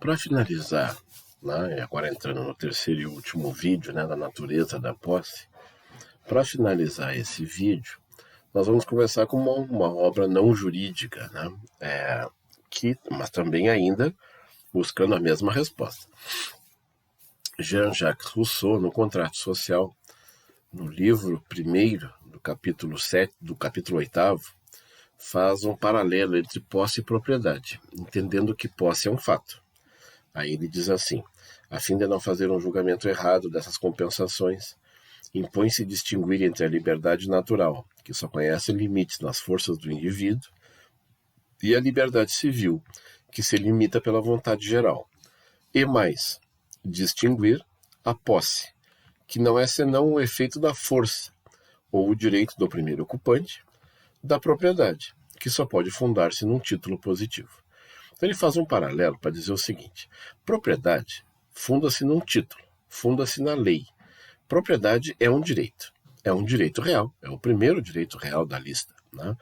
Para finalizar, né, agora entrando no terceiro e último vídeo, né, da natureza da posse, para finalizar esse vídeo, nós vamos conversar com uma obra não jurídica, né, mas também ainda buscando a mesma resposta. Jean-Jacques Rousseau, no Contrato Social, no livro primeiro, do capítulo 7, do capítulo 8º, faz um paralelo entre posse e propriedade, entendendo que posse é um fato. Aí ele diz assim: a fim de não fazer um julgamento errado dessas compensações, impõe-se distinguir entre a liberdade natural, que só conhece limites nas forças do indivíduo, e a liberdade civil, que se limita pela vontade geral. E mais, distinguir a posse, que não é senão o efeito da força, ou o direito do primeiro ocupante, da propriedade, que só pode fundar-se num título positivo. Então ele faz um paralelo para dizer o seguinte: propriedade funda-se num título, funda-se na lei. Propriedade é um direito real, é o primeiro direito real da lista, né?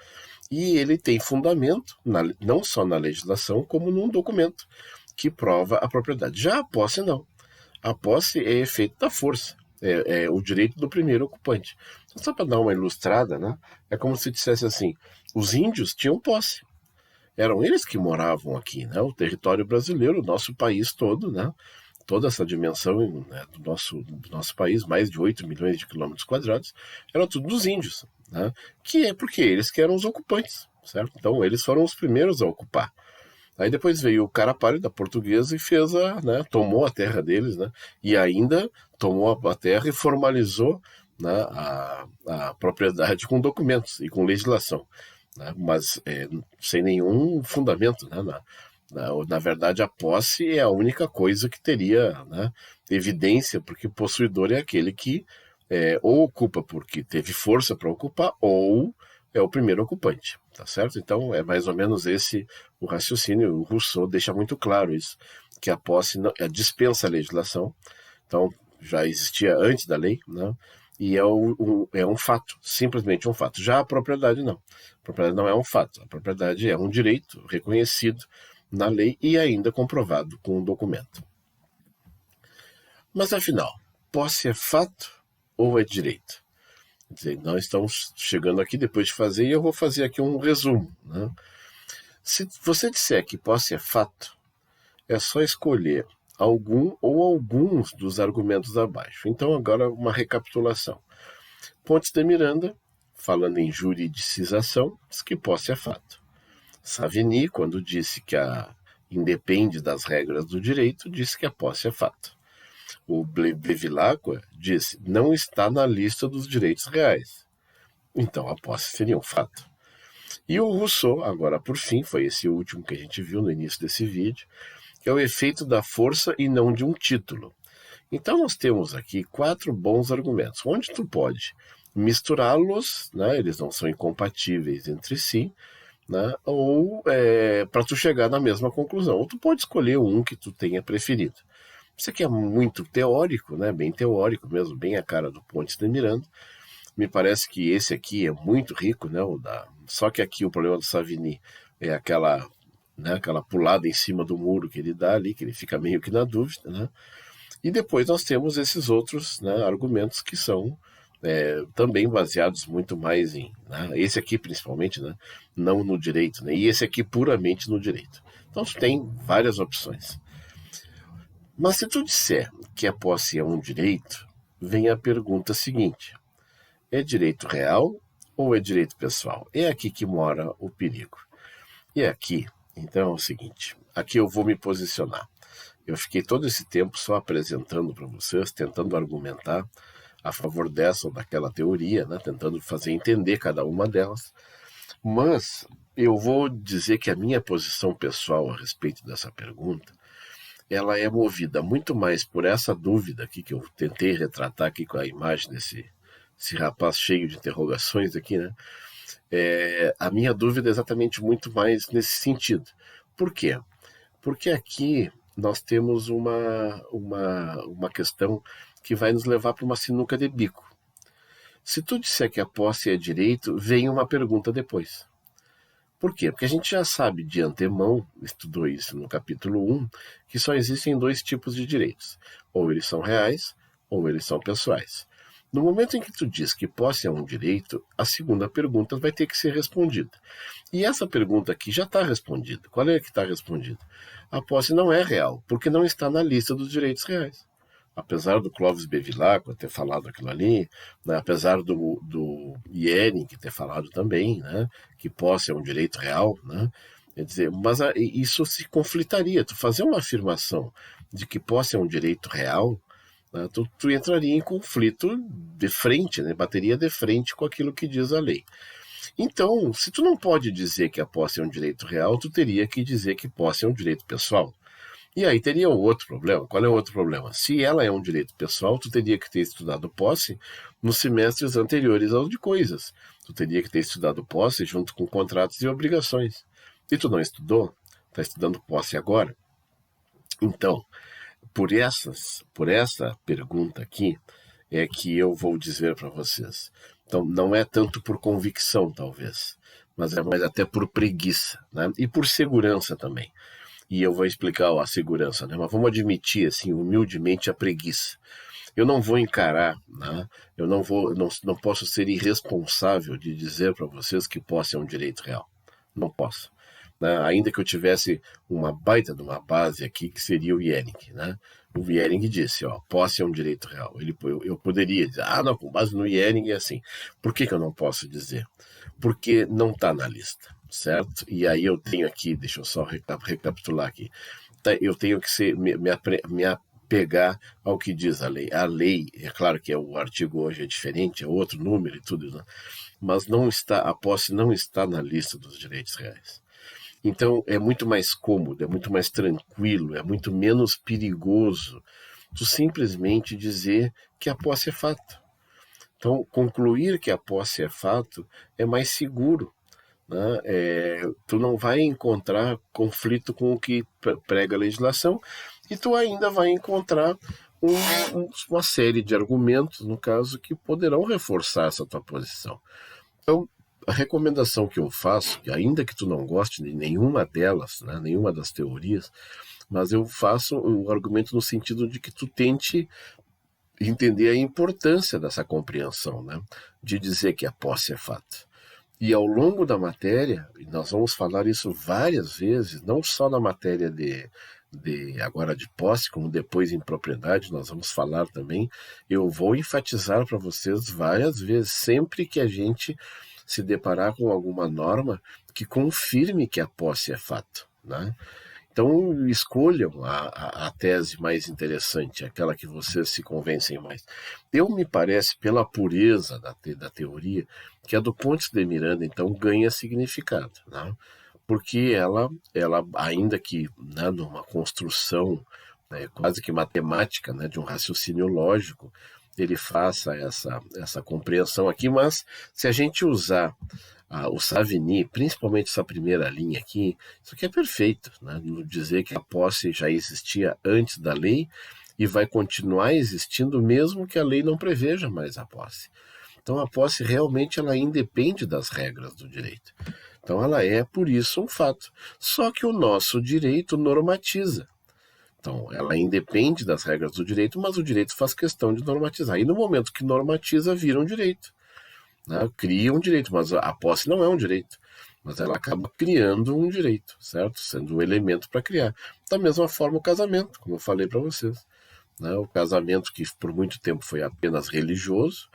E ele tem fundamento não só na legislação, como num documento que prova a propriedade. Já a posse não. A posse é efeito da força, é o direito do primeiro ocupante. Então, só para dar uma ilustrada, né? É como se dissesse assim: os índios tinham posse. Eram eles que moravam aqui, né? O território brasileiro, o nosso país todo, né? Toda essa dimensão, né, do nosso país, mais de 8 milhões de quilômetros quadrados, era tudo dos índios, né? Que é porque eles que eram os ocupantes, certo? Então eles foram os primeiros a ocupar. Aí depois veio o cara pálido da portuguesa e fez né, tomou a terra deles, né? E ainda tomou a terra e formalizou, né, a propriedade com documentos e com legislação, né? Mas sem nenhum fundamento, né? Na verdade, a posse é a única coisa que teria, né, evidência, porque o possuidor é aquele que ou ocupa porque teve força para ocupar, ou é o primeiro ocupante, tá certo? Então é mais ou menos esse o raciocínio. O Rousseau deixa muito claro isso, que a posse dispensa a legislação, então já existia antes da lei, né? E é um fato, simplesmente um fato. Já a propriedade não. A propriedade não é um fato. A propriedade é um direito reconhecido na lei e ainda comprovado com um documento. Mas afinal, posse é fato ou é direito? Quer dizer, nós estamos chegando aqui depois de fazer, e eu vou fazer aqui um resumo, né? Se você disser que posse é fato, é só escolher algum ou alguns dos argumentos abaixo. Então, agora uma recapitulação. Pontes de Miranda, falando em juridicização, diz que posse é fato. Savigny, quando disse que independe das regras do direito, disse que a posse é fato. O Bevilacqua disse: não está na lista dos direitos reais. Então a posse seria um fato. E o Rousseau, agora por fim, foi esse último que a gente viu no início desse vídeo, que é o efeito da força e não de um título. Então nós temos aqui 4 bons argumentos, onde tu pode misturá-los, né, eles não são incompatíveis entre si, né, ou para tu chegar na mesma conclusão. Ou tu pode escolher um que tu tenha preferido. Isso aqui é muito teórico, né, bem teórico mesmo, bem a cara do Pontes de Miranda. Me parece que esse aqui é muito rico, né, só que aqui o problema do Savigny é aquela pulada em cima do muro que ele dá ali, que ele fica meio que na dúvida, né? E depois nós temos esses outros, né, argumentos que são também baseados muito mais né, esse aqui principalmente, né, não no direito, né, e esse aqui puramente no direito. Então tu tem várias opções. Mas se tu disser que a posse é um direito, vem a pergunta seguinte: é direito real ou é direito pessoal? É aqui que mora o perigo. E aqui, então é o seguinte, aqui eu vou me posicionar. Eu fiquei todo esse tempo só apresentando para vocês, tentando argumentar a favor dessa ou daquela teoria, né, tentando fazer entender cada uma delas. Mas eu vou dizer que a minha posição pessoal a respeito dessa pergunta, ela é movida muito mais por essa dúvida aqui que eu tentei retratar aqui com a imagem desse rapaz cheio de interrogações aqui, né? A minha dúvida é exatamente muito mais nesse sentido. Por quê? Porque aqui nós temos uma questão que vai nos levar para uma sinuca de bico. Se tu disser que a posse é direito, vem uma pergunta depois. Por quê? Porque a gente já sabe de antemão, estudou isso no capítulo 1, que só existem dois tipos de direitos. Ou eles são reais, ou eles são pessoais. No momento em que tu diz que posse é um direito, a segunda pergunta vai ter que ser respondida. E essa pergunta aqui já está respondida. Qual é que está respondida? A posse não é real, porque não está na lista dos direitos reais. Apesar do Clóvis Bevilacqua ter falado aquilo ali, né, apesar do Iering ter falado também, né, que posse é um direito real, né, quer dizer, mas isso se conflitaria. Tu fazer uma afirmação de que posse é um direito real, né, tu entraria em conflito de frente, né, bateria de frente com aquilo que diz a lei. Então, se tu não pode dizer que a posse é um direito real, tu teria que dizer que posse é um direito pessoal. E aí teria um outro problema. Qual é o outro problema? Se ela é um direito pessoal, tu teria que ter estudado posse nos semestres anteriores aos de coisas. Tu teria que ter estudado posse junto com contratos e obrigações. E tu não estudou? Está estudando posse agora? Então, por essa pergunta aqui, é que eu vou dizer para vocês. Então, não é tanto por convicção, talvez, mas é mais até por preguiça, né? E por segurança também. E eu vou explicar a segurança, né? Mas vamos admitir, assim, humildemente, a preguiça. Eu não vou encarar, né? Eu não posso ser irresponsável de dizer para vocês que posse é um direito real. Não posso. Né? Ainda que eu tivesse uma baita de uma base aqui, que seria o Iering, né? O Iering disse, ó, posse é um direito real. Eu poderia dizer, não, com base no Iering é assim. Por que eu não posso dizer? Porque não está na lista, certo? E aí eu tenho aqui, deixa eu só recapitular aqui, eu tenho que me apegar ao que diz a lei. A lei, é claro que o artigo hoje é diferente, é outro número e tudo, né? Mas a posse não está na lista dos direitos reais. Então é muito mais cômodo, é muito mais tranquilo, é muito menos perigoso tu simplesmente dizer que a posse é fato. Então, concluir que a posse é fato é mais seguro. Né? Tu não vai encontrar conflito com o que prega a legislação e tu ainda vai encontrar uma série de argumentos, no caso, que poderão reforçar essa tua posição. Então, a recomendação que eu faço, ainda que tu não goste de nenhuma delas, né, nenhuma das teorias, mas eu faço um argumento no sentido de que tu tente entender a importância dessa compreensão, né, de dizer que a posse é fato. E ao longo da matéria, e nós vamos falar isso várias vezes, não só na matéria agora de posse, como depois em propriedade, nós vamos falar também, eu vou enfatizar para vocês várias vezes, sempre que a gente se deparar com alguma norma que confirme que a posse é fato, né? Então, escolham a tese mais interessante, aquela que vocês se convencem mais. Me parece, pela pureza da teoria, que a do Pontes de Miranda, então, ganha significado, né? Porque ela, ainda que, né, numa construção, né, quase que matemática, né, de um raciocínio lógico, ele faça essa compreensão aqui, mas se a gente usar o Savigny, principalmente essa primeira linha aqui, isso aqui é perfeito, né? Dizer que a posse já existia antes da lei e vai continuar existindo mesmo que a lei não preveja mais a posse. Então a posse realmente ela independe das regras do direito. Então ela é, por isso, um fato. Só que o nosso direito normatiza. Então, ela independe das regras do direito, mas o direito faz questão de normatizar. E no momento que normatiza, vira um direito. Né? Cria um direito, mas a posse não é um direito. Mas ela acaba criando um direito, certo? Sendo um elemento para criar. Da mesma forma o casamento, como eu falei para vocês. Né? O casamento que por muito tempo foi apenas religioso,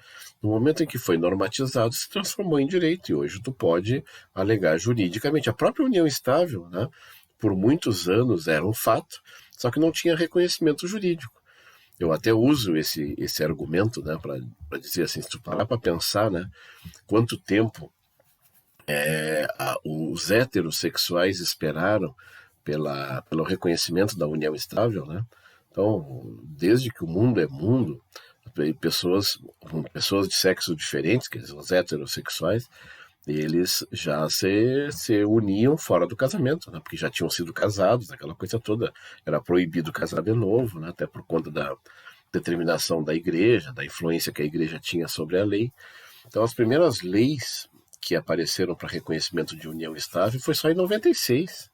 no momento em que foi normatizado, se transformou em direito. E hoje tu pode alegar juridicamente. A própria união estável, né? Por muitos anos era um fato, só que não tinha reconhecimento jurídico. Eu até uso esse argumento, né, para dizer assim, se tu parar para pensar, né, quanto tempo os heterossexuais esperaram pelo reconhecimento da união estável, né? Então, desde que o mundo é mundo, pessoas de sexo diferentes, quer dizer, os heterossexuais, eles já se uniam fora do casamento, né? Porque já tinham sido casados, aquela coisa toda. Era proibido casar de novo, né? Até por conta da determinação da igreja, da influência que a igreja tinha sobre a lei. Então, as primeiras leis que apareceram para reconhecimento de união estável foi só em 96.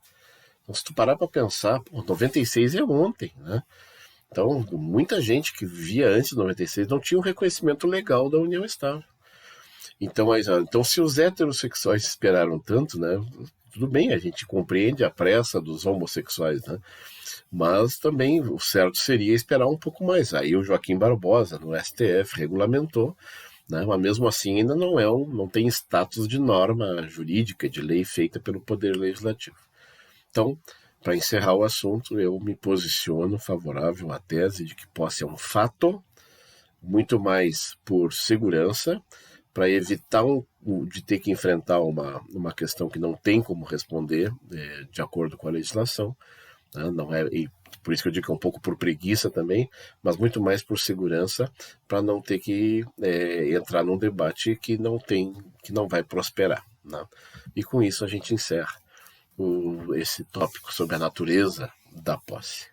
Então, se tu parar para pensar, 96 é ontem, né? Então, muita gente que via antes de 96 não tinha um reconhecimento legal da união estável. Então, se os heterossexuais esperaram tanto, né? Tudo bem, a gente compreende a pressa dos homossexuais, né? Mas também o certo seria esperar um pouco mais. Aí o Joaquim Barbosa, no STF, regulamentou, né? Mas mesmo assim ainda não tem status de norma jurídica, de lei feita pelo Poder Legislativo. Então, para encerrar o assunto, eu me posiciono favorável à tese de que posse é um fato, muito mais por segurança, para evitar de ter que enfrentar uma questão que não tem como responder de acordo com a legislação, né? Não é, e por isso que eu digo que é um pouco por preguiça também, mas muito mais por segurança, para não ter que entrar num debate que não vai prosperar, né? E com isso a gente encerra esse tópico sobre a natureza da posse.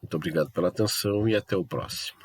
Muito obrigado pela atenção e até o próximo.